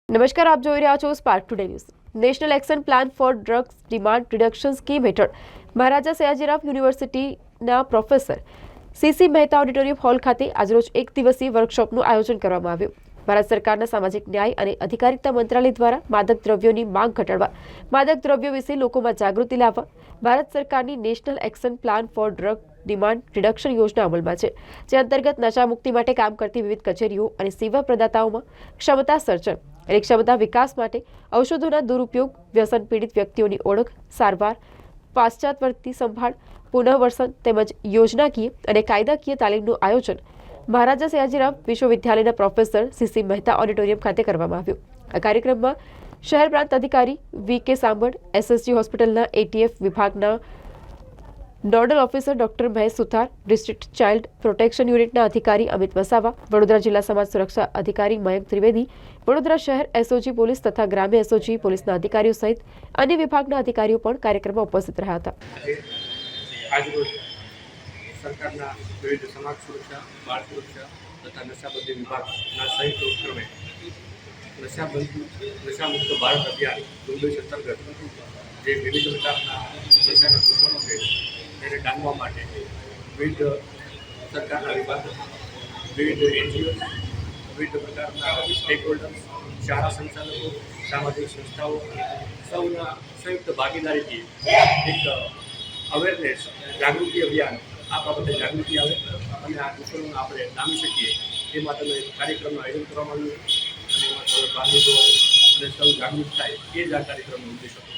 નમસ્કાર, આપ જોઈ રહ્યા છો Spark Today News. National action plan for drugs demand reduction scheme હેઠળ મહારાજા સયાજીરાવ યુનિવર્સિટીના professor CC Mehta auditorium hall ખાતે આજરોજ એક દિવસીય વર્કશોપનું આયોજન કરવામાં આવ્યું। ભારત સરકારના સામાજિક ન્યાય અને અધિકારિતા મંત્રાલય દ્વારા માદક દ્રવ્યોની માંગ ઘટાડવા, માદક દ્રવ્યો વિશે લોકોમાં જાગૃતિ લાવવા ભારત સરકારની national action plan four drug demand reduction યોજના અમલમાં છે, જે અંતર્ગત નશામુક્તિ માટે કામ કરતી વિવિધ કચેરીઓ અને સેવા પ્રદાતાઓમાં ક્ષમતા સર્જન અને ક્ષમતા વિકાસ માટે ઔષધોના દુરુપયોગ, વ્યસન પીડિત વ્યક્તિઓની ઓળખ, સારવાર, પાશ્ચાત્યવર્તી સંભાળ, પુનઃવસન તેમજ યોજનાકીય અને કાયદાકીય તાલીમનું આયોજન મહારાજા સયાજીરાવ વિશ્વવિદ્યાલયના પ્રોફેસર સીસી મહેતા ઓડિટોરિયમ ખાતે કરવામાં આવ્યું। આ કાર્યક્રમમાં શહેર પ્રાંત અધિકારી વી.કે. સાંબળ, એસએસજી હોસ્પિટલના એટીએફ વિભાગના નોડલ ઓફિસર ડોક્ટર મહેશ સુથાર, ડિસ્ટ્રિક્ટ ચાઇલ્ડ પ્રોટેક્શન યુનિટના અધિકારી અમિત વસાવા, વડોદરા જિલ્લા સમાજ સુરક્ષા અધિકારી મયંક ત્રિવેદી, વડોદરા શહેર એસઓજી પોલીસ તથા ગ્રામ્ય એસઓજી પોલીસના અધિકારીઓ સહિત અન્ય વિભાગના અધિકારીઓ પણ કાર્યક્રમમાં ઉપસ્થિત રહ્યા હતા। આજરોજ સરકારના વિવિધ સમાજ સુરક્ષા, બાળ સુરક્ષા તથા નશાબંધી વિભાગના સંયુક્ત ઉપક્રમે નશામુક્ત ભારત અભિયાન ઝુંબેશ અંતર્ગત જે વિવિધ પ્રકારના નશાના દૂષણો છે તેને ડામવા માટે વિવિધ સરકારના વિભાગો, વિવિધ એનજીઓ, વિવિધ પ્રકારના સ્ટેક હોલ્ડર્સ, શાળા સંચાલકો, સામાજિક સંસ્થાઓ સૌના સંયુક્ત ભાગીદારીથી એક અવેરનેસ જાગૃતિ અભિયાન આ બાબતે જાગૃતિ આવે અને આ દૂષણોને આપણે ડામી શકીએ એ માટેનો એક કાર્યક્રમનું આયોજન કરવામાં આવ્યું અને એમાં સૌ ભાગ લીધો અને સૌ જાગૃત થાય એ જ આ કાર્યક્રમનો ઉદ્દેશ હતો।